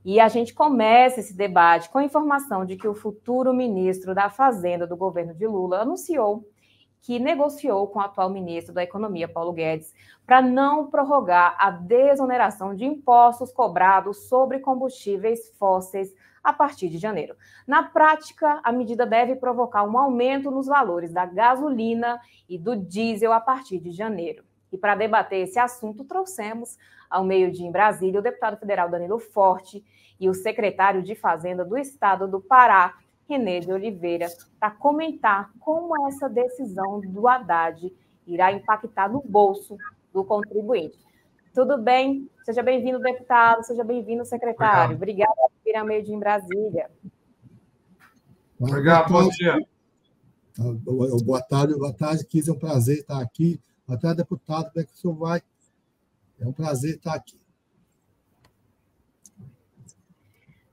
E a gente começa esse debate com a informação de que o futuro ministro da Fazenda do governo de Lula anunciou que negociou com o atual ministro da Economia, Paulo Guedes, para não prorrogar a desoneração de impostos cobrados sobre combustíveis fósseis a partir de janeiro. Na prática, a medida deve provocar um aumento nos valores da gasolina e do diesel a partir de janeiro. E para debater esse assunto, trouxemos ao meio-dia em Brasília o deputado federal Danilo Forte e o secretário de Fazenda do Estado do Pará, René de Oliveira, para comentar como essa decisão do Haddad irá impactar no bolso do contribuinte. Tudo bem? Seja bem-vindo, deputado, seja bem-vindo, secretário. Obrigada por vir ao meio-dia em Brasília. Obrigado, bom dia. Boa tarde, Kis, é um prazer estar aqui. Boa tarde, deputado, como é que o senhor vai? É um prazer estar aqui.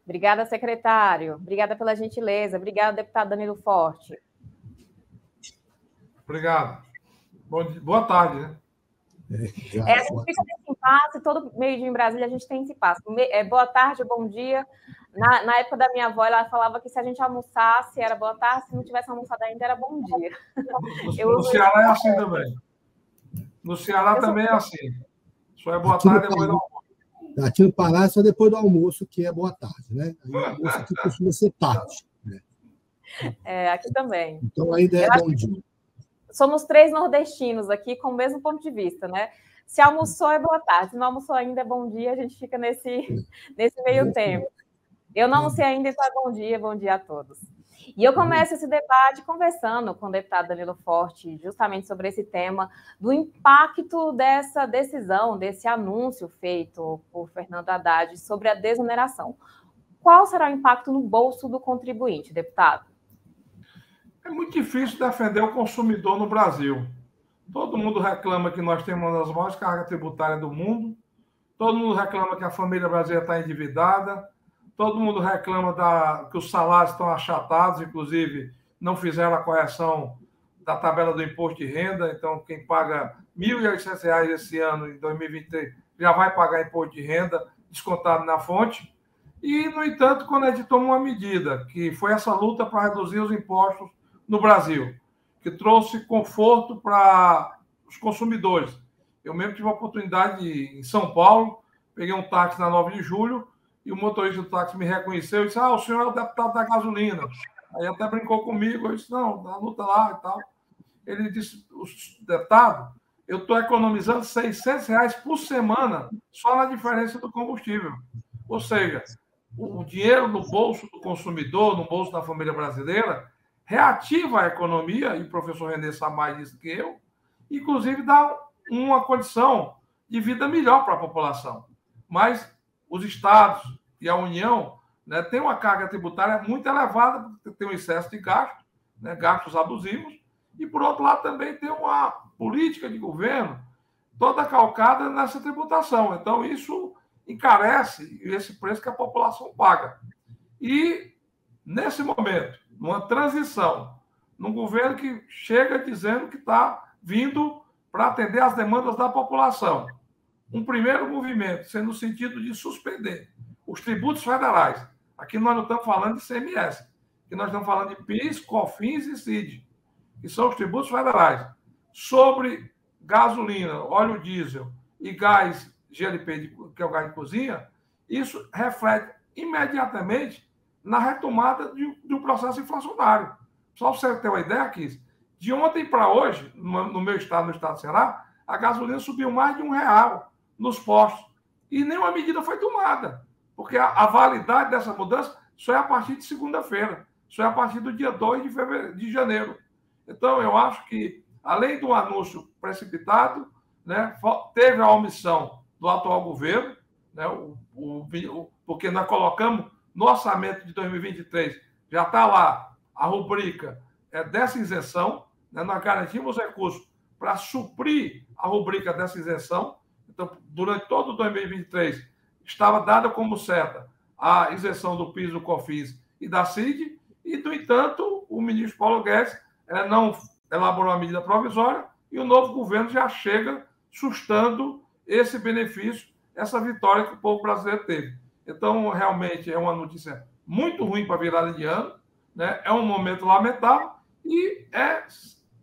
Obrigada, secretário. Obrigada pela gentileza. Obrigada, deputado Danilo Forte. Obrigado. Boa tarde, né? A gente fica nesse impasse, todo meio dia em Brasília a gente tem esse impasse. Boa tarde, bom dia. Na época da minha avó, ela falava que se a gente almoçasse era boa tarde, se não tivesse almoçado ainda era bom dia. No Ceará é assim também. No Ceará também é assim. Só é boa tarde depois do almoço. Aqui no Pará é só depois do almoço, que é boa tarde, né? O almoço aqui costuma ser tarde. Né? Aqui também. Então ainda é bom dia. Somos 3 nordestinos aqui com o mesmo ponto de vista, né? Se almoçou é boa tarde, se não almoçou ainda é bom dia, a gente fica nesse meio tempo. Eu não almocei ainda, então é bom dia a todos. E eu começo esse debate conversando com o deputado Danilo Forte, justamente sobre esse tema do impacto dessa decisão, desse anúncio feito por Fernando Haddad sobre a desoneração. Qual será o impacto no bolso do contribuinte, deputado? É muito difícil defender o consumidor no Brasil. Todo mundo reclama que nós temos uma das maiores cargas tributárias do mundo, todo mundo reclama que a família brasileira está endividada, todo mundo reclama que os salários estão achatados, inclusive não fizeram a correção da tabela do imposto de renda, então quem paga R$ 1.800 esse ano, em 2023, já vai pagar imposto de renda descontado na fonte. E, no entanto, quando a gente toma uma medida, que foi essa luta para reduzir os impostos no Brasil, que trouxe conforto para os consumidores. Eu mesmo tive a oportunidade em São Paulo, peguei um táxi na 9 de julho, e o motorista do táxi me reconheceu e disse: o senhor é o deputado da gasolina. Aí até brincou comigo, eu disse: não, na luta lá e tal. Ele disse: deputado, eu estou economizando R$600 por semana só na diferença do combustível. Ou seja, o dinheiro no bolso do consumidor, no bolso da família brasileira, reativa a economia, e o professor René sabe mais disso que eu, inclusive dá uma condição de vida melhor para a população. Mas os estados e a União, né, têm uma carga tributária muito elevada, porque tem um excesso de gasto, né, gastos abusivos, e, por outro lado, também tem uma política de governo toda calcada nessa tributação. Então, isso encarece esse preço que a população paga. E, nesse momento, numa transição, num governo que chega dizendo que está vindo para atender às demandas da população, um primeiro movimento sendo no sentido de suspender os tributos federais. Aqui nós não estamos falando de CMS, aqui nós estamos falando de PIS, COFINS e CID, que são os tributos federais. Sobre gasolina, óleo diesel e gás GLP, que é o gás de cozinha, isso reflete imediatamente na retomada de um processo inflacionário. Só para você ter uma ideia, Kiss, de ontem para hoje, no meu estado, no estado do Ceará, a gasolina subiu mais de R$1 nos postos. E nenhuma medida foi tomada, porque a validade dessa mudança só é a partir de segunda-feira, só é a partir do dia 2 de janeiro. Então, eu acho que, além do anúncio precipitado, né, teve a omissão do atual governo, né, porque nós colocamos no orçamento de 2023, já está lá a rubrica dessa isenção, né, nós garantimos recursos para suprir a rubrica dessa isenção. Então, durante todo 2023, estava dada como certa a isenção do PIS, do COFINS e da CID, e, no entanto, o ministro Paulo Guedes não elaborou a medida provisória e o novo governo já chega sustando esse benefício, essa vitória que o povo brasileiro teve. Então, realmente, é uma notícia muito ruim para a virada de ano, né? É um momento lamentável e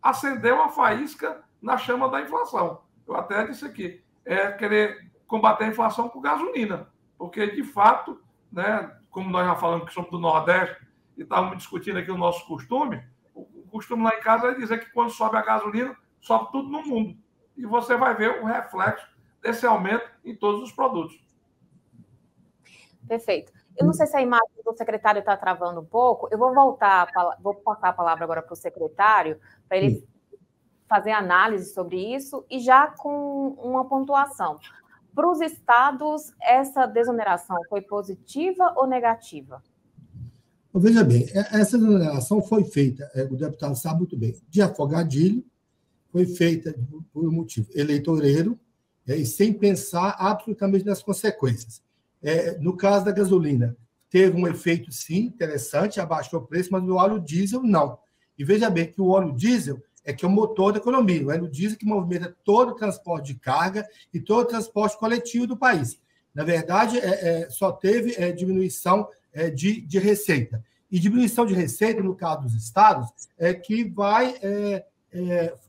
acender uma faísca na chama da inflação. Eu até disse aqui, querer combater a inflação com gasolina, porque, de fato, né, como nós já falamos que somos do Nordeste e estávamos discutindo aqui o nosso costume, o costume lá em casa é dizer que quando sobe a gasolina, sobe tudo no mundo. E você vai ver o reflexo desse aumento em todos os produtos. Perfeito. Eu não sei se a imagem do secretário está travando um pouco. Eu vou passar a palavra agora para o secretário, para ele fazer análise sobre isso e já com uma pontuação. Para os estados, essa desoneração foi positiva ou negativa? Veja bem, essa desoneração foi feita, o deputado sabe muito bem, de afogadilho, foi feita por um motivo eleitoreiro e sem pensar absolutamente nas consequências. No caso da gasolina, teve um efeito, sim, interessante, abaixou o preço, mas no óleo diesel, não. E veja bem que o óleo diesel que é o motor da economia, o óleo diesel que movimenta todo o transporte de carga e todo o transporte coletivo do país. Na verdade, só teve diminuição de receita. E diminuição de receita, no caso dos estados, que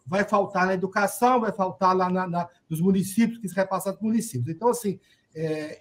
vai faltar na educação, vai faltar lá nos municípios, que se repassar para os municípios. Então, assim,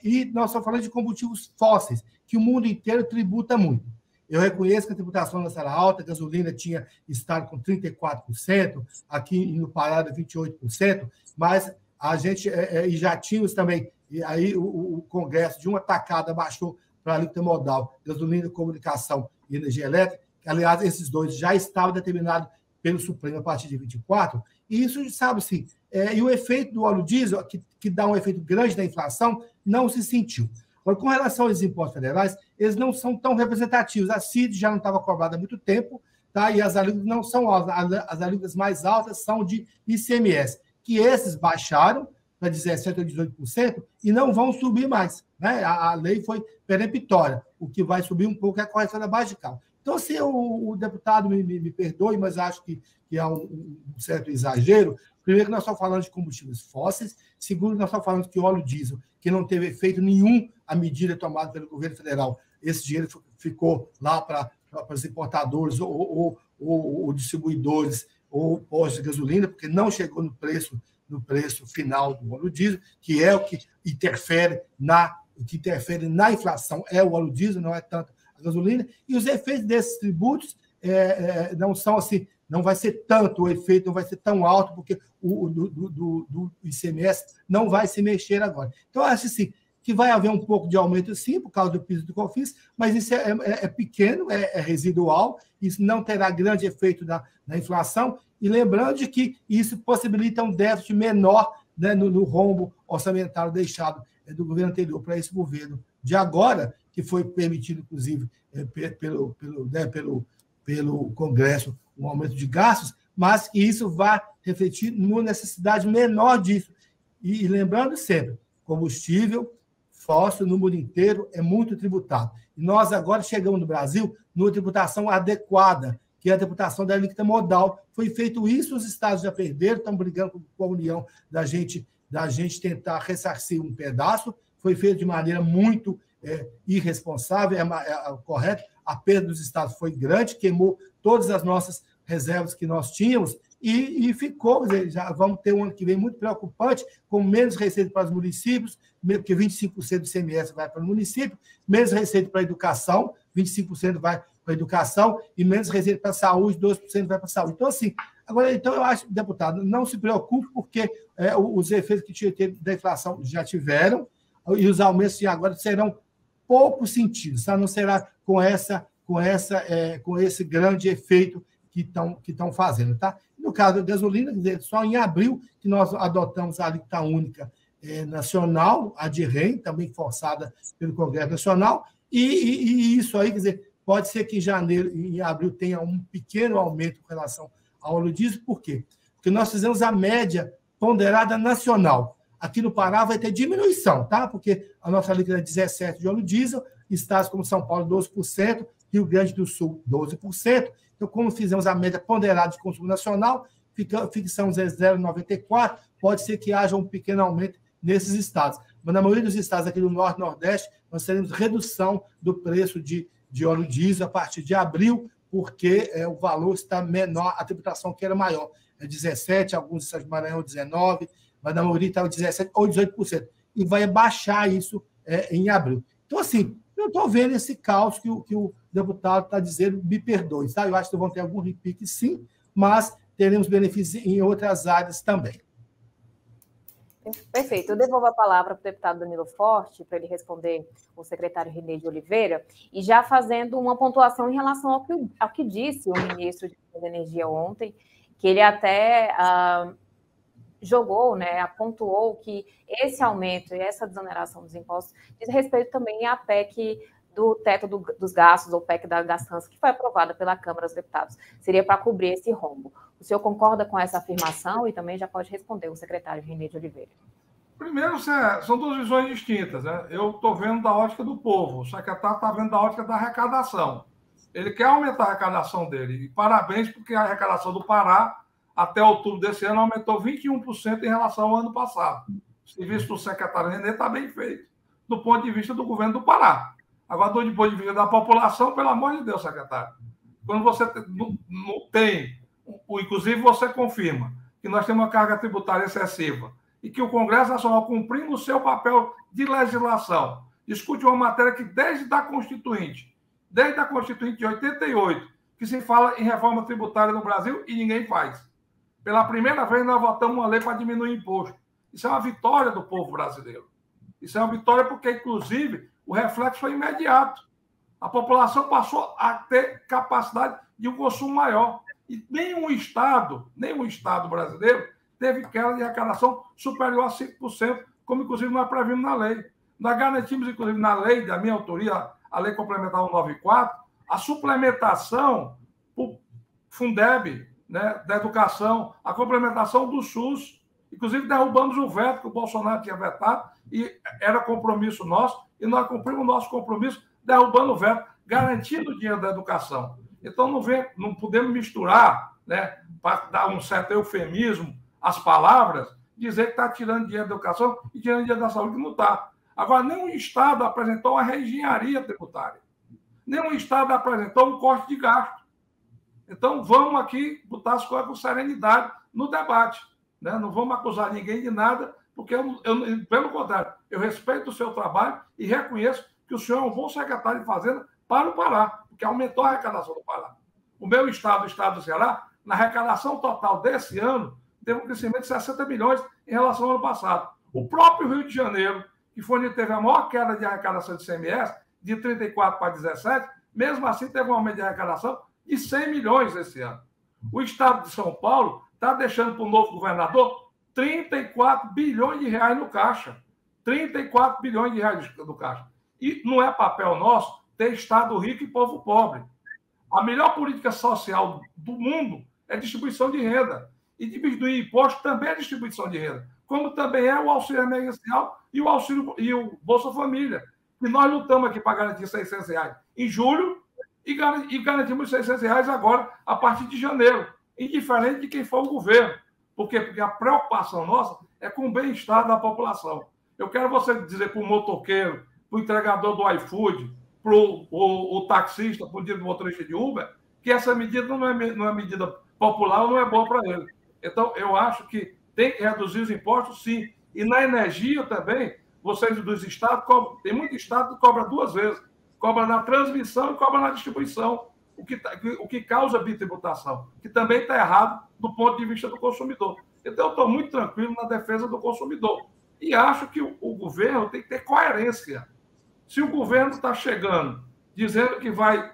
e nós estamos falando de combustíveis fósseis, que o mundo inteiro tributa muito. Eu reconheço que a tributação nossa era alta, a gasolina tinha estado com 34%, aqui no Pará 28%, mas a gente e já tínhamos também, e aí o Congresso de uma tacada baixou para a alíquota modal, gasolina, comunicação e energia elétrica, que, aliás, esses dois já estavam determinados pelo Supremo a partir de 24, e isso, sabe-se, e o efeito do óleo diesel, que dá um efeito grande da inflação, não se sentiu. Agora, com relação aos impostos federais, eles não são tão representativos. A CID já não estava cobrada há muito tempo, tá? E as alíquotas não são altas. As alíquotas mais altas são de ICMS, que esses baixaram para 17% ou 18% e não vão subir mais. Né? A lei foi peremptória. O que vai subir um pouco é a correção da base de cálculo. Então, se o deputado me perdoe, mas acho que é um certo exagero. Primeiro, que nós estamos falando de combustíveis fósseis. Segundo, nós estamos falando que o óleo diesel, que não teve efeito nenhum a medida tomada pelo governo federal, esse dinheiro ficou lá para os importadores ou distribuidores ou postos de gasolina, porque não chegou no preço final do óleo diesel, que é o que interfere na inflação, é o óleo diesel, não é tanto a gasolina, e os efeitos desses tributos não são assim, não vai ser tanto, o efeito não vai ser tão alto, porque o do ICMS não vai se mexer agora. Então, eu acho assim, que vai haver um pouco de aumento, sim, por causa do PIS e do COFINS, mas isso é pequeno, é residual, isso não terá grande efeito na inflação, e lembrando de que isso possibilita um déficit menor, né, no rombo orçamentário deixado do governo anterior para esse governo de agora, que foi permitido, inclusive, pelo Congresso, um aumento de gastos, mas que isso vai refletir numa necessidade menor disso. E lembrando sempre, combustível fóssil no mundo inteiro é muito tributado. E nós agora chegamos no Brasil numa tributação adequada, que é a tributação da alíquota modal. Foi feito isso, os estados já perderam, estão brigando com a União da gente tentar ressarcir um pedaço. Foi feito de maneira muito irresponsável, correto. A perda dos estados foi grande, queimou todas as nossas reservas que nós tínhamos e ficou, quer dizer, já vamos ter um ano que vem muito preocupante, com menos receita para os municípios, porque 25% do ICMS vai para o município, menos receita para a educação, 25% vai para a educação, e menos receita para a saúde, 12% vai para a saúde. Então, assim, agora, eu acho, deputado, não se preocupe, porque os efeitos que tinha da inflação já tiveram, e os aumentos de agora serão pouco sentidos, tá? Não será com esse grande efeito que estão fazendo. Tá? No caso da gasolina, só em abril que nós adotamos a alíquota única nacional, a de REM, também forçada pelo Congresso Nacional, e isso aí, quer dizer, pode ser que em janeiro e em abril tenha um pequeno aumento com relação ao óleo diesel. Por quê? Porque nós fizemos a média ponderada nacional. Aqui no Pará vai ter diminuição, tá? Porque a nossa alíquota é 17% de óleo diesel, estados como São Paulo, 12%, Rio Grande do Sul, 12%. Então, como fizemos a média ponderada de consumo nacional, fixamos 0,94%, pode ser que haja um pequeno aumento nesses estados. mas na maioria dos estados aqui do Norte e Nordeste, nós teremos redução do preço de óleo diesel a partir de abril, porque o valor está menor, a tributação que era maior. É 17%, alguns estados de Maranhão 19%, mas na maioria estava 17% ou 18%. E vai baixar isso em abril. Então, assim, eu estou vendo esse caos que o deputado está dizendo, me perdoe, tá? Eu acho que vão ter algum repique, sim, mas teremos benefícios em outras áreas também. Perfeito. Eu devolvo a palavra para o deputado Danilo Forte, para ele responder o secretário René de Oliveira, e já fazendo uma pontuação em relação ao que disse o ministro de Energia ontem, que ele até jogou, né, pontuou que esse aumento e essa desoneração dos impostos diz respeito também à PEC do teto dos gastos, ou PEC da gastança, que foi aprovada pela Câmara dos Deputados. Seria para cobrir esse rombo. O senhor concorda com essa afirmação? E também já pode responder o secretário René de Oliveira. Primeiro, são duas visões distintas, né? Eu estou vendo da ótica do povo, o secretário está vendo da ótica da arrecadação. Ele quer aumentar a arrecadação dele. E parabéns, porque a arrecadação do Pará, até outubro desse ano, aumentou 21% em relação ao ano passado. O serviço do secretário René está bem feito, do ponto de vista do governo do Pará. Agora, do ponto de vista da população, pelo amor de Deus, secretário. Quando você não tem, inclusive você confirma que nós temos uma carga tributária excessiva e que o Congresso Nacional, cumprindo o seu papel de legislação, discute uma matéria que desde a Constituinte de 88, que se fala em reforma tributária no Brasil e ninguém faz. Pela primeira vez, nós votamos uma lei para diminuir o imposto. Isso é uma vitória do povo brasileiro. Isso é uma vitória porque, inclusive, o reflexo foi imediato. A população passou a ter capacidade de um consumo maior. E nenhum estado brasileiro teve queda de arrecadação superior a 5%, como, inclusive, nós previmos na lei. Nós garantimos, inclusive, na lei, da minha autoria, a Lei Complementar 194, a suplementação por Fundeb, né, da educação, a complementação do SUS, inclusive derrubamos o veto que o Bolsonaro tinha vetado, e era compromisso nosso, e nós cumprimos o nosso compromisso derrubando o veto, garantindo o dinheiro da educação. Então, não podemos misturar, né, para dar um certo eufemismo às palavras, dizer que está tirando dinheiro da educação e tirando dinheiro da saúde, que não está. Agora, nenhum Estado apresentou uma reengenharia tributária. Nenhum Estado apresentou um corte de gasto. Então, vamos aqui botar as coisas com serenidade no debate. Né? Não vamos acusar ninguém de nada, porque, pelo contrário, eu respeito o seu trabalho e reconheço que o senhor é um bom secretário de Fazenda para o Pará, porque aumentou a arrecadação do Pará. O meu estado, o estado do Ceará, na arrecadação total desse ano, teve um crescimento de 60 milhões em relação ao ano passado. O próprio Rio de Janeiro, que foi onde teve a maior queda de arrecadação de CMS, de 34 para 17, mesmo assim teve um aumento de arrecadação de 100 milhões esse ano. O estado de São Paulo está deixando para o novo governador 34 bilhões de reais no caixa. 34 bilhões de reais no caixa. E não é papel nosso ter estado rico e povo pobre. A melhor política social do mundo é distribuição de renda. E diminuir imposto também é distribuição de renda. Como também é o auxílio emergencial e o Bolsa Família. E nós lutamos aqui para garantir R$600 em julho e garantimos R$600 agora, a partir de janeiro, indiferente de quem for o governo. Por quê? Porque a preocupação nossa é com o bem-estar da população. Eu quero você dizer para o motoqueiro, para o entregador do iFood, para o taxista, para o motorista de Uber, que essa medida não é medida popular, não é boa para ele. Então, eu acho que tem que reduzir os impostos, sim. E na energia também, vocês dos estados cobram. Tem muito estado que cobra duas vezes. Cobra na transmissão e cobra na distribuição, o que causa bitributação, que também está errado do ponto de vista do consumidor. Então, eu estou muito tranquilo na defesa do consumidor. E acho que o governo tem que ter coerência. Se o governo está chegando, dizendo que vai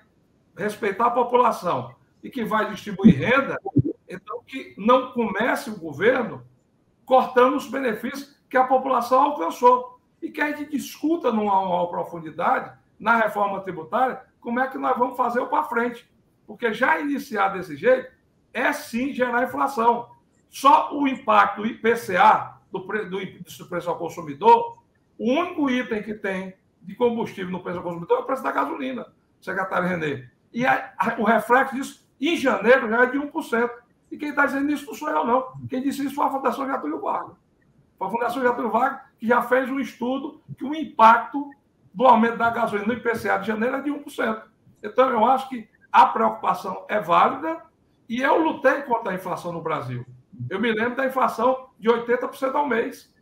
respeitar a população e que vai distribuir renda, então que não comece o governo cortando os benefícios que a população alcançou. E que a gente discuta numa profundidade, na reforma tributária, como é que nós vamos fazer o para frente. Porque já iniciar desse jeito é sim gerar inflação. Só o impacto do IPCA, do preço ao consumidor, o único item que tem de combustível no preço ao consumidor é o preço da gasolina, secretário René. E o reflexo disso, em janeiro, já é de 1%. E quem está dizendo isso não sou eu, não. Quem disse isso foi a Fundação Getúlio Vargas. Foi a Fundação Getúlio Vargas que já fez um estudo que o impacto do aumento da gasolina no IPCA de janeiro é de 1%. Então, eu acho que a preocupação é válida e eu lutei contra a inflação no Brasil. Eu me lembro da inflação de 80% ao mês.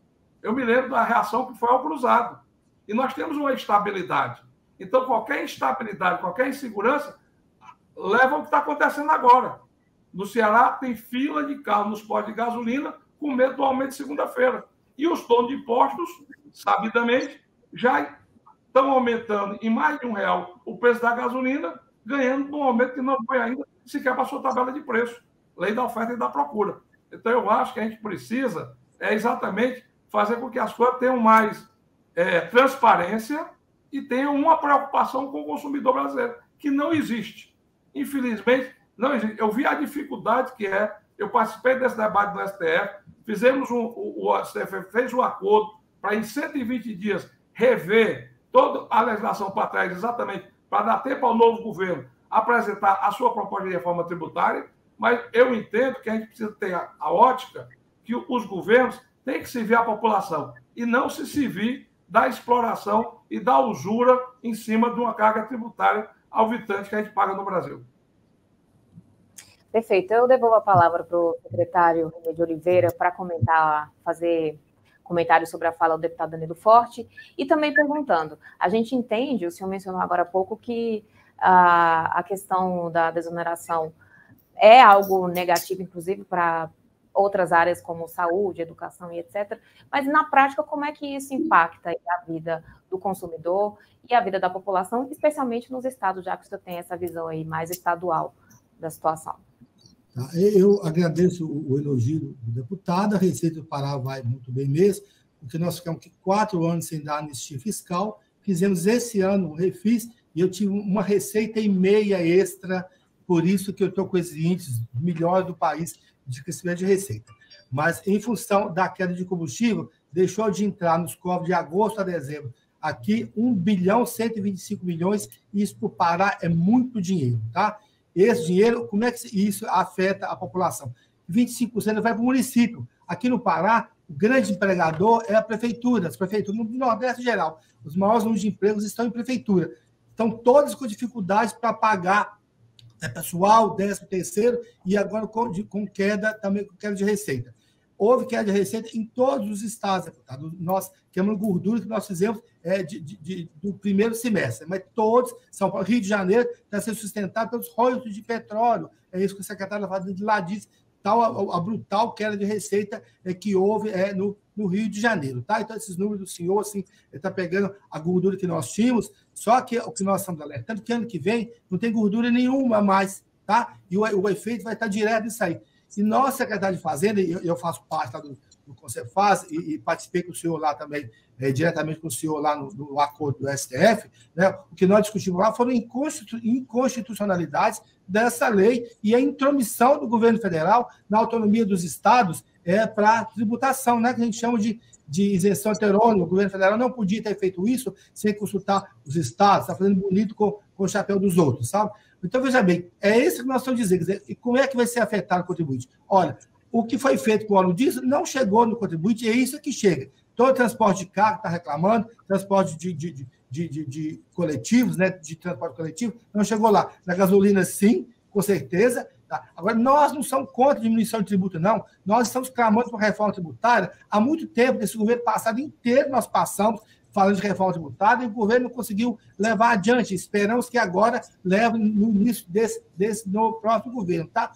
Eu me lembro da reação que foi ao cruzado. E nós temos uma estabilidade. Então, qualquer instabilidade, qualquer insegurança, leva ao que está acontecendo agora. No Ceará, tem fila de carro nos postos de gasolina com medo do aumento de segunda-feira. E os donos de postos, sabidamente, já estão aumentando em mais de R$1 o preço da gasolina, ganhando um aumento que não foi ainda sequer para a sua tabela de preço. Lei da oferta e da procura. Então, eu acho que a gente precisa exatamente fazer com que as coisas tenham mais transparência e tenham uma preocupação com o consumidor brasileiro, que não existe. Infelizmente, não existe. Eu vi a dificuldade que é. Eu participei desse debate do STF, fizemos o STF fez um acordo para, em 120 dias, rever toda a legislação para trás, exatamente para dar tempo ao novo governo apresentar a sua proposta de reforma tributária, mas eu entendo que a gente precisa ter a ótica que os governos têm que servir à população e não se servir da exploração e da usura em cima de uma carga tributária alvitante que a gente paga no Brasil. Perfeito. Eu devolvo a palavra para o secretário René de Oliveira para fazer comentários sobre a fala do deputado Danilo Forte e também perguntando, a gente entende, o senhor mencionou agora há pouco, que a questão da desoneração é algo negativo, inclusive, para outras áreas como saúde, educação e etc. Mas, na prática, como é que isso impacta a vida do consumidor e a vida da população, especialmente nos estados, já que você tem essa visão aí mais estadual da situação? Eu agradeço o elogio do deputado. A Receita do Pará vai muito bem mesmo, porque nós ficamos 4 anos sem dar anistia fiscal. Fizemos esse ano um refis e eu tive uma receita e meia extra, por isso que eu estou com esses índices melhores do país de crescimento de receita. Mas, em função da queda de combustível, deixou de entrar nos cofres de agosto a dezembro aqui 1,125 bilhões, e isso para o Pará é muito dinheiro, tá? Esse dinheiro, como é que isso afeta a população? 25% vai para o município. Aqui no Pará, o grande empregador é a prefeitura, as prefeituras no Nordeste geral. Os maiores números de empregos estão em prefeitura. Estão todas com dificuldades para pagar pessoal, 13º, e agora com queda, também com queda de receita. Houve queda de receita em todos os estados, deputado. Nós, que é uma gordura que nós fizemos do primeiro semestre, mas todos, São Paulo, Rio de Janeiro, está sendo sustentado pelos royalties de petróleo. É isso que o secretário da Fazenda de lá disse, tal a brutal queda de receita que houve no Rio de Janeiro. Tá? Então, esses números do senhor, assim, ele está pegando a gordura que nós tínhamos, só que o que nós estamos alertando, que ano que vem não tem gordura nenhuma mais, tá? E o efeito vai estar direto nisso aí. E nós, secretário de Fazenda, eu faço parte do Concerfaz e participei com o senhor lá também, diretamente com o senhor lá no acordo do STF, né? O que nós discutimos lá foram inconstitucionalidades dessa lei e a intromissão do governo federal na autonomia dos estados para tributação, né? Que a gente chama de isenção heterônima. O governo federal não podia ter feito isso sem consultar os estados, está fazendo bonito com o chapéu dos outros, sabe? Então, veja bem, é isso que nós estamos dizendo. Quer dizer, e como é que vai ser afetado o contribuinte? Olha, o que foi feito com o óleo diesel não chegou no contribuinte, e é isso que chega. Todo transporte de carro está reclamando, transporte de coletivos, né, de transporte coletivo, não chegou lá. Na gasolina, sim, com certeza. Tá? Agora, nós não somos contra a diminuição de tributo, não. Nós estamos clamando por reforma tributária há muito tempo. Nesse governo passado inteiro, nós passamos falando de reforma tributária, e o governo não conseguiu levar adiante. Esperamos que agora leve no início no próximo governo. Tá?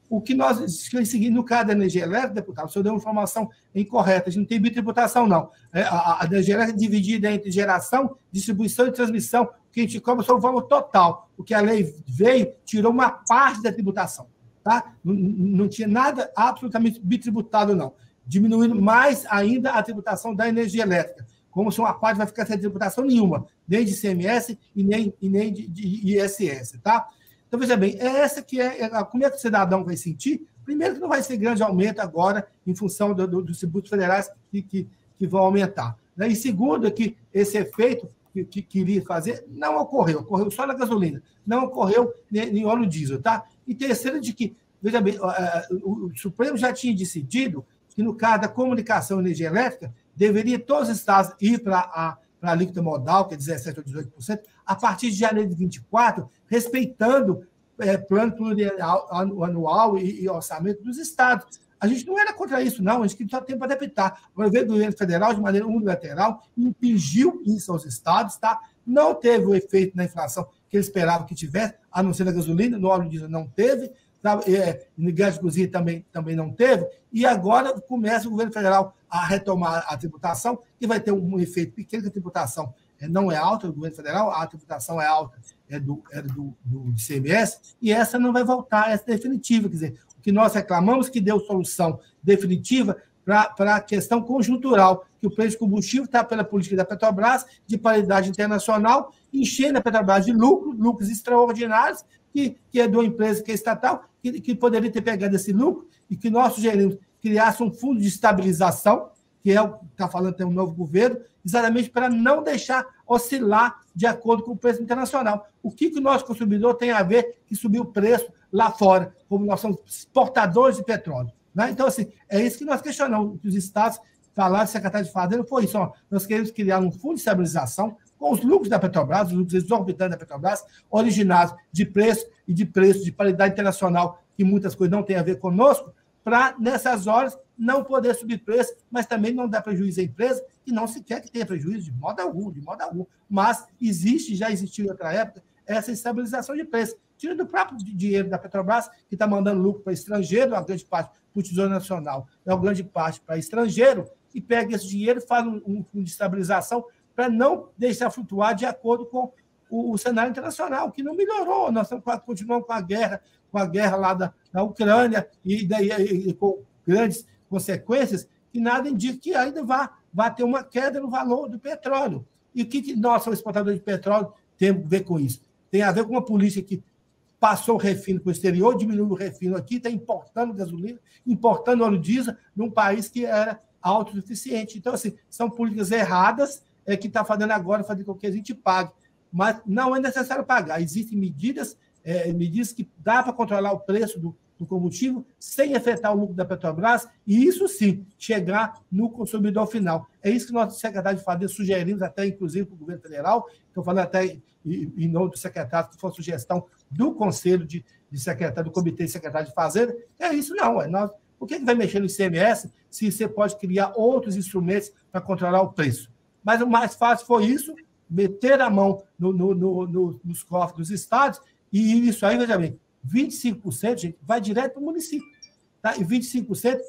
O que nós seguimos no caso da energia elétrica, deputado, o senhor deu uma informação incorreta, a gente não tem bitributação, não. A energia elétrica é dividida entre geração, distribuição e transmissão, que a gente cobra sobre o valor total. O que a lei veio, tirou uma parte da tributação. Tá? Não tinha nada absolutamente bitributado, não. Diminuindo mais ainda a tributação da energia elétrica. Como se uma parte vai ficar sem tributação nenhuma, nem de ICMS e nem de ISS, tá? Então, veja bem, essa que como é que o cidadão vai sentir? Primeiro que não vai ser grande aumento agora, em função dos tributos federais que vão aumentar. Né? E segundo, que esse efeito que queria fazer não ocorreu só na gasolina, não ocorreu em óleo diesel, tá? E terceiro, de que, veja bem, o Supremo já tinha decidido que, no caso da comunicação e energia elétrica, deveria todos os estados ir para a alíquota modal, que é 17% ou 18%, a partir de janeiro de 24, respeitando plano plurianual anual e orçamento dos estados. A gente não era contra isso, não. A gente só tem para adaptar. O governo federal, de maneira unilateral, impingiu isso aos estados, tá? Não teve o efeito na inflação que eles esperavam que tivesse, a não ser na gasolina, no óleo diesel não teve, no gás de cozinha também não teve, e agora começa o governo federal a retomar a tributação, que vai ter um efeito pequeno, que a tributação não é alta do governo federal, a tributação é alta do ICMS, e essa não vai voltar, essa é definitiva. Quer dizer, o que nós reclamamos que deu solução definitiva para a questão conjuntural, que o preço de combustível está pela política da Petrobras, de paridade internacional, enchendo a Petrobras de lucros extraordinários, que é de uma empresa que é estatal, que poderia ter pegado esse lucro, e que nós sugerimos criasse um fundo de estabilização, que é o que está falando tem um novo governo, exatamente para não deixar oscilar de acordo com o preço internacional. O que o nosso consumidor tem a ver que subiu o preço lá fora, como nós somos exportadores de petróleo? Né? Então, assim, é isso que nós questionamos. Os estados falaram, o secretário de Fazenda foi isso. Ó, nós queremos criar um fundo de estabilização com os lucros da Petrobras, os lucros exorbitantes da Petrobras, originados de preço de paridade internacional, que muitas coisas não têm a ver conosco, para, nessas horas, não poder subir preço, mas também não dar prejuízo à empresa, e não se quer que tenha prejuízo de modo algum. Mas já existiu em outra época, essa estabilização de preço. Tira do próprio dinheiro da Petrobras, que está mandando lucro para estrangeiro, uma grande parte para o Tesouro Nacional, uma grande parte para estrangeiro, e pega esse dinheiro e faz um fundo de estabilização para não deixar flutuar de acordo com o cenário internacional, que não melhorou. Nós continuamos com a guerra lá da Ucrânia, e com grandes consequências, que nada indica que ainda vai ter uma queda no valor do petróleo. E o que nós, como exportadores de petróleo, temos a ver com isso? Tem a ver com uma política que passou o refino para o exterior, diminuiu o refino aqui, está importando gasolina, importando óleo diesel num país que era autossuficiente. Então, assim, são políticas erradas que está fazendo agora, fazer com que a gente pague. Mas não é necessário pagar. Existem medidas que dá para controlar o preço do combustível sem afetar o lucro da Petrobras, e isso sim, chegar no consumidor final. É isso que nós, secretário de Fazenda, sugerimos, até inclusive para o governo federal, estou falando até em nome do secretário, que foi sugestão do Conselho de Secretário, do Comitê de Secretário de Fazenda. É isso não. Por que vai mexer no ICMS se você pode criar outros instrumentos para controlar o preço? Mas o mais fácil foi isso, meter a mão nos cofres dos estados, e isso aí, veja bem, 25%, gente, vai direto para o município. Tá? E 25%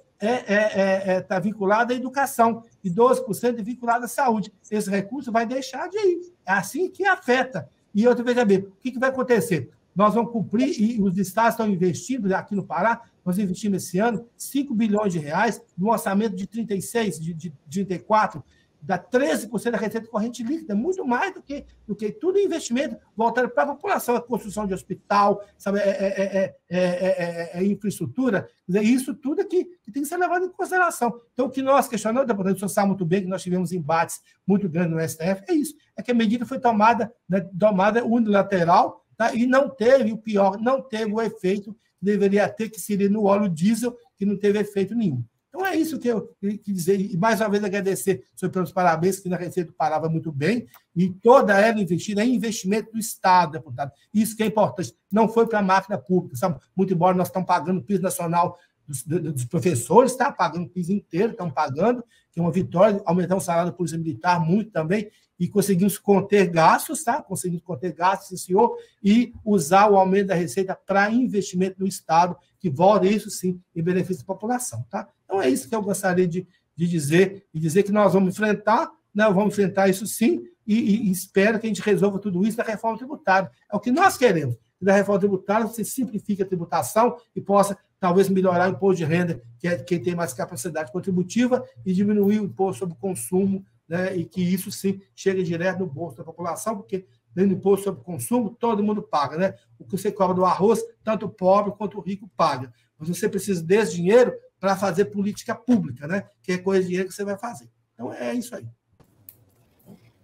está vinculado à educação, e 12% é vinculado à saúde. Esse recurso vai deixar de ir. É assim que afeta. E outra, veja bem, o que vai acontecer? Nós vamos cumprir, e os estados estão investindo, aqui no Pará, nós investimos esse ano 5 bilhões de reais, num orçamento de 36, de 34, dá 13% da receita corrente líquida, muito mais do que tudo investimento voltado para a população, a construção de hospital, sabe, infraestrutura, isso tudo que tem que ser levado em consideração. Então, o que nós questionamos, deputado, o senhor sabe muito bem que nós tivemos embates muito grandes no STF, é isso, é que a medida foi tomada unilateral, tá? E não teve, o pior, não teve o efeito que deveria ter, que seria no óleo diesel, que não teve efeito nenhum. Então, é isso que eu queria dizer. E, mais uma vez, agradecer pelos parabéns, que na Receita do Pará vai muito bem, e toda ela investida em investimento do Estado, deputado. Isso que é importante. Não foi para a máquina pública, sabe? Muito embora nós estamos pagando o piso nacional dos professores, está pagando o piso inteiro, estão pagando, que é uma vitória, aumentar o salário da Polícia Militar muito também, e conseguimos conter gastos, tá? Conseguimos conter gastos, sim, senhor, e usar o aumento da receita para investimento no Estado, que volta, isso sim, em benefício da população, tá? Então, é isso que eu gostaria de dizer, e dizer que nós vamos enfrentar, né? Vamos enfrentar isso sim, e espero que a gente resolva tudo isso na reforma tributária. É o que nós queremos. Da reforma tributária, você simplifica a tributação e possa, talvez, melhorar o imposto de renda, que é quem tem mais capacidade contributiva, e diminuir o imposto sobre o consumo, né? E que isso sim chegue direto no bolso da população, porque dentro do imposto sobre o consumo, todo mundo paga, né? O que você cobra do arroz, tanto o pobre quanto o rico paga. Mas você precisa desse dinheiro para fazer política pública, né? Que é coisa de dinheiro que você vai fazer. Então, é isso aí.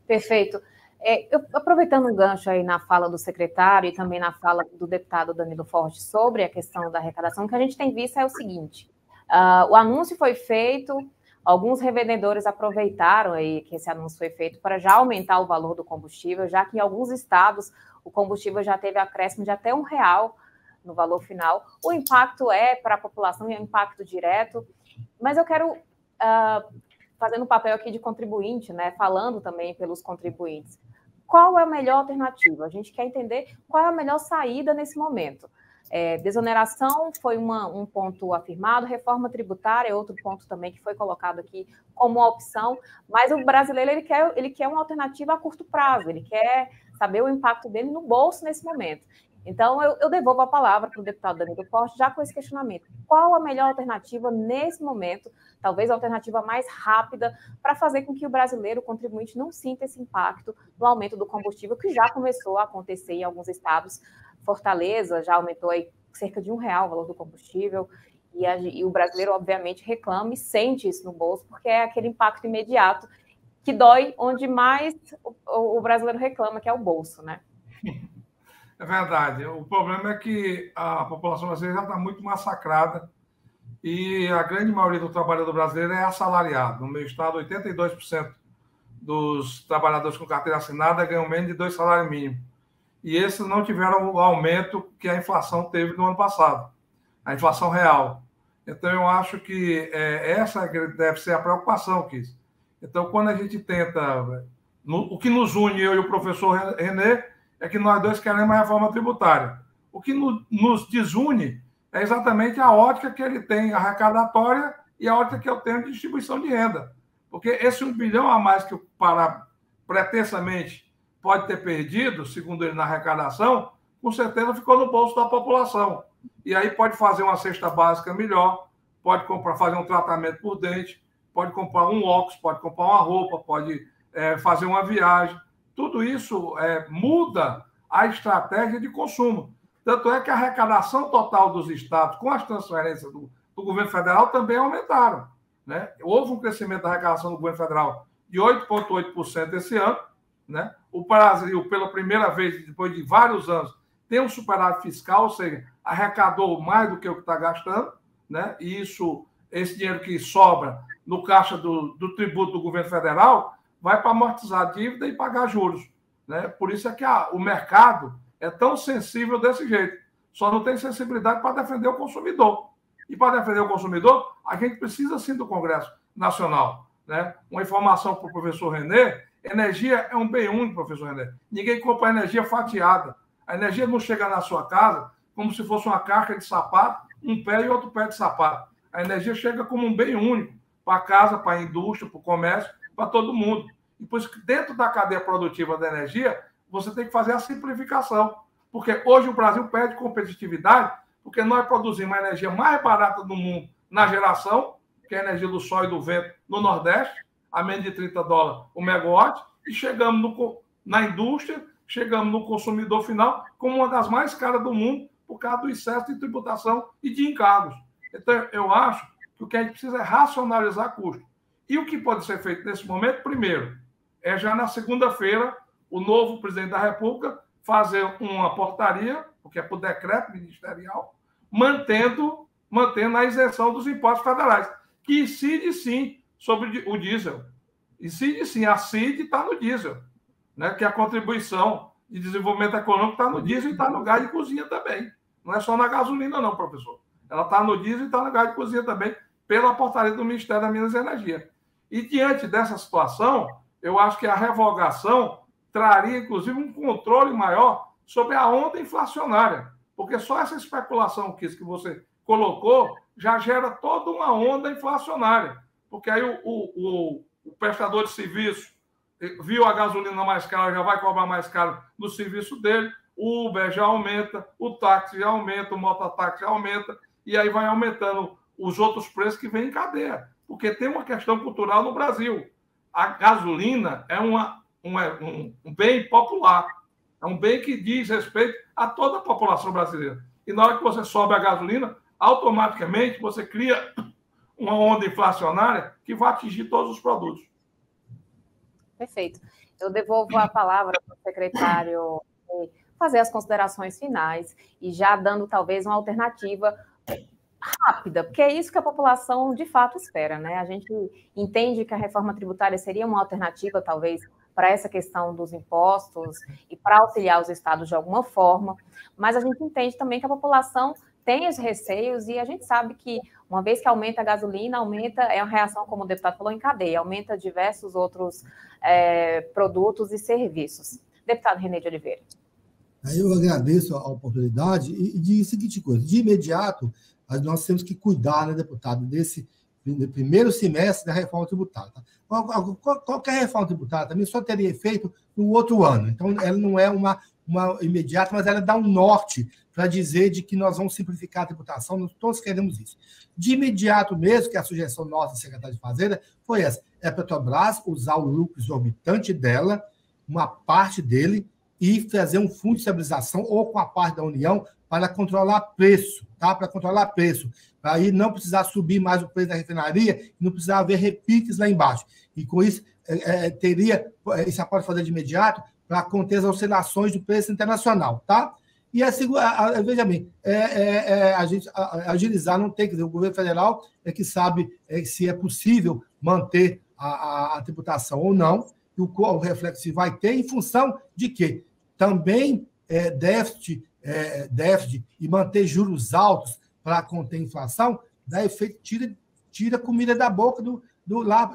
Perfeito. Aproveitando um gancho aí na fala do secretário e também na fala do deputado Danilo Forte sobre a questão da arrecadação, o que a gente tem visto é o seguinte: o anúncio foi feito, Alguns revendedores aproveitaram aí que esse anúncio foi feito para já aumentar o valor do combustível, já que em alguns estados o combustível já teve acréscimo de até R$1 no valor final. O impacto para a população é um impacto direto, mas eu quero, fazendo um papel aqui de contribuinte, né, falando também pelos contribuintes, qual é a melhor alternativa? A gente quer entender qual é a melhor saída nesse momento. Desoneração foi um ponto afirmado, reforma tributária é outro ponto também que foi colocado aqui como uma opção, mas o brasileiro ele quer uma alternativa a curto prazo, ele quer saber o impacto dele no bolso nesse momento. Então, eu devolvo a palavra para o deputado Danilo Forte, já com esse questionamento. Qual a melhor alternativa nesse momento, talvez a alternativa mais rápida, para fazer com que o brasileiro, o contribuinte, não sinta esse impacto no aumento do combustível, que já começou a acontecer em alguns estados. Fortaleza já aumentou aí cerca de R$1 o valor do combustível, e o brasileiro, obviamente, reclama e sente isso no bolso, porque é aquele impacto imediato que dói onde mais o brasileiro reclama, que é o bolso, né? É verdade. O problema é que a população brasileira já está muito massacrada e a grande maioria do trabalhador brasileiro é assalariado. No meu estado, 82% dos trabalhadores com carteira assinada ganham menos de 2 salários mínimos. E esses não tiveram o aumento que a inflação teve no ano passado, a inflação real. Então, eu acho que essa deve ser a preocupação, Kiss. Então, quando a gente tenta... o que nos une, eu e o professor René, é que nós dois queremos a reforma tributária. O que nos desune é exatamente a ótica que ele tem arrecadatória e a ótica que eu tenho de distribuição de renda. Porque esse 1 bilhão a mais que o Pará pretensamente pode ter perdido, segundo ele na arrecadação, com certeza ficou no bolso da população. E aí pode fazer uma cesta básica melhor, pode fazer um tratamento por dente, pode comprar um óculos, pode comprar uma roupa, pode fazer uma viagem. Tudo isso muda a estratégia de consumo. Tanto é que a arrecadação total dos estados, com as transferências do governo federal, também aumentaram, né? Houve um crescimento da arrecadação do governo federal de 8,8% esse ano, né? O Brasil, pela primeira vez, depois de vários anos, tem um superávit fiscal, ou seja, arrecadou mais do que o que está gastando, né? E esse dinheiro que sobra no caixa do tributo do governo federal vai para amortizar a dívida e pagar juros, né? Por isso é que o mercado é tão sensível desse jeito. Só não tem sensibilidade para defender o consumidor. E para defender o consumidor, a gente precisa sim do Congresso Nacional, né? Uma informação para o professor René: energia é um bem único, professor René. Ninguém compra energia fatiada. A energia não chega na sua casa como se fosse uma caixa de sapato, um pé e outro pé de sapato. A energia chega como um bem único para a casa, para a indústria, para o comércio, para todo mundo. E por isso que dentro da cadeia produtiva da energia, você tem que fazer a simplificação. Porque hoje o Brasil perde competitividade porque nós produzimos a energia mais barata do mundo na geração, que é a energia do sol e do vento no Nordeste, a menos de $30 o megawatt, e chegamos na indústria, chegamos no consumidor final como uma das mais caras do mundo por causa do excesso de tributação e de encargos. Então, eu acho que o que a gente precisa é racionalizar custos. E o que pode ser feito nesse momento, primeiro, é já na segunda-feira, o novo presidente da República fazer uma portaria, porque é por decreto ministerial, mantendo a isenção dos impostos federais, que incide sim sobre o diesel. Incide sim, a CID está no diesel, né? Que a contribuição de desenvolvimento econômico está no diesel e está no gás de cozinha também. Não é só na gasolina, não, professor. Ela está no diesel e está no gás de cozinha também, pela portaria do Ministério da Minas e Energia. E diante dessa situação, eu acho que a revogação traria, inclusive, um controle maior sobre a onda inflacionária, porque só essa especulação que você colocou já gera toda uma onda inflacionária, porque aí o prestador de serviço viu a gasolina mais cara, já vai cobrar mais caro no serviço dele, o Uber já aumenta, o táxi já aumenta, o mototáxi já aumenta, e aí vai aumentando os outros preços que vêm em cadeia, porque tem uma questão cultural no Brasil. A gasolina é um bem popular, é um bem que diz respeito a toda a população brasileira. E na hora que você sobe a gasolina, automaticamente você cria uma onda inflacionária que vai atingir todos os produtos. Perfeito. Eu devolvo a palavra para o secretário fazer as considerações finais e já dando talvez uma alternativa rápida, porque é isso que a população de fato espera, né? A gente entende que a reforma tributária seria uma alternativa, talvez, para essa questão dos impostos e para auxiliar os estados de alguma forma, mas a gente entende também que a população tem os receios e a gente sabe que, uma vez que aumenta a gasolina, é uma reação, como o deputado falou, em cadeia, aumenta diversos outros produtos e serviços. Deputado René de Oliveira. Eu agradeço a oportunidade e digo a seguinte coisa: de imediato, nós temos que cuidar, né, deputado, desse primeiro semestre da reforma tributária. Tá? Qualquer reforma tributária também só teria efeito no outro ano. Então, ela não é uma imediata, mas ela dá um norte para dizer de que nós vamos simplificar a tributação, nós todos queremos isso. De imediato mesmo, que a sugestão nossa, secretária de Fazenda, foi essa: é a Petrobras usar o lucro exorbitante dela, uma parte dele, e fazer um fundo de estabilização ou com a parte da União para controlar preço, tá? Para controlar preço, para aí não precisar subir mais o preço da refinaria e não precisar haver repiques lá embaixo. E com isso, isso pode fazer de imediato para conter as oscilações do preço internacional, tá? E veja bem, a gente agilizar não tem, quer dizer, o governo federal é que sabe se é possível manter a tributação ou não, e o reflexo vai ter em função de quê? Também déficit e manter juros altos para conter a inflação, dá efeito, tira comida da boca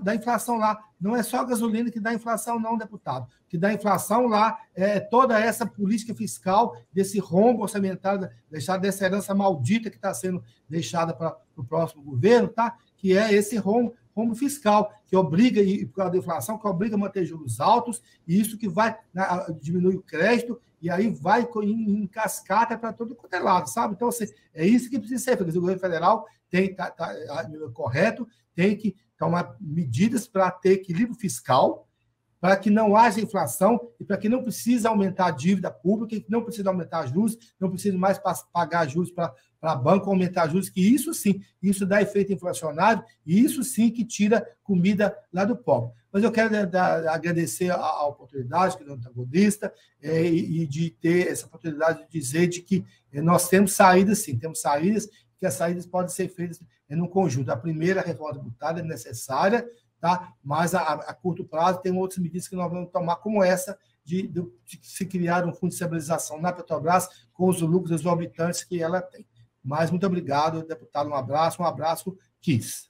da inflação lá. Não é só a gasolina que dá inflação, não, deputado. O que dá inflação lá é toda essa política fiscal, desse rombo orçamentário, dessa herança maldita que está sendo deixada para o próximo governo, tá? Que é esse rombo fiscal, que obriga, e por causa da inflação, que obriga a manter juros altos, e isso que vai diminuir o crédito, e aí vai em cascata para todo quanto é lado, sabe? Então, assim, é isso que precisa ser feito. O governo federal está correto, tem que tomar medidas para ter equilíbrio fiscal, para que não haja inflação e para que não precise aumentar a dívida pública, que não precisa aumentar juros, não precisa mais pagar juros para banco, aumentar juros, que isso sim, isso dá efeito inflacionário e isso sim que tira comida lá do pobre. Mas eu quero agradecer a oportunidade, que não é antagonista, e de ter essa oportunidade de dizer de que nós temos saídas, sim, temos saídas, que as saídas podem ser feitas em um conjunto. A primeira reforma tributária é necessária, tá? Mas a curto prazo tem outras medidas que nós vamos tomar, como essa de se criar um fundo de estabilização na Petrobras com os lucros exorbitantes que ela tem. Mas muito obrigado, deputado. Um abraço, Kiss.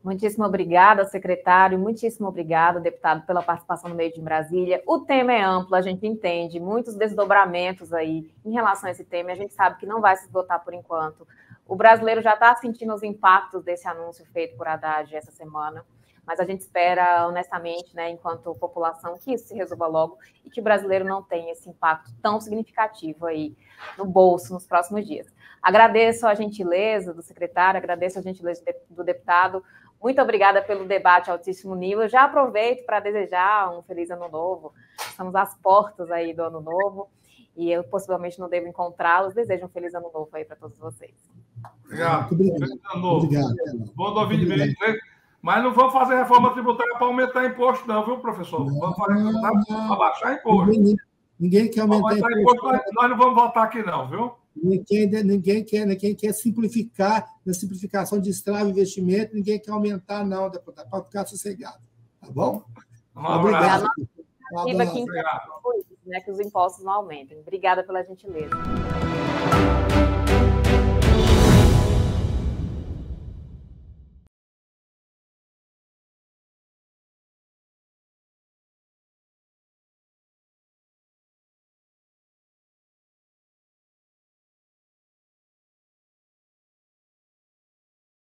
Muitíssimo obrigada, secretário. Muitíssimo obrigada, deputado, pela participação no Meio de Brasília. O tema é amplo, a gente entende, muitos desdobramentos aí em relação a esse tema, e a gente sabe que não vai se esgotar por enquanto. O brasileiro já está sentindo os impactos desse anúncio feito por Haddad essa semana, mas a gente espera, honestamente, né, enquanto população, que isso se resolva logo e que o brasileiro não tenha esse impacto tão significativo aí no bolso nos próximos dias. Agradeço a gentileza do secretário, agradeço a gentileza do deputado. Muito obrigada pelo debate altíssimo nível. Já aproveito para desejar um feliz ano novo. Estamos às portas aí do ano novo e eu possivelmente não devo encontrá-los. Desejo um feliz ano novo aí para todos vocês. Obrigado. Feliz ano novo. Bom 2023. Mas não vamos fazer reforma tributária para aumentar imposto, não, viu, professor? Vamos fazer para baixar imposto. Ninguém quer aumentar imposto. Nós não vamos votar aqui, não, viu? Ninguém quer simplificar, na simplificação de destrave investimento, ninguém quer aumentar, não, deputado, para ficar sossegado. Tá bom? Obrigado. Obrigado. Que os impostos não aumentem. Obrigada pela gentileza.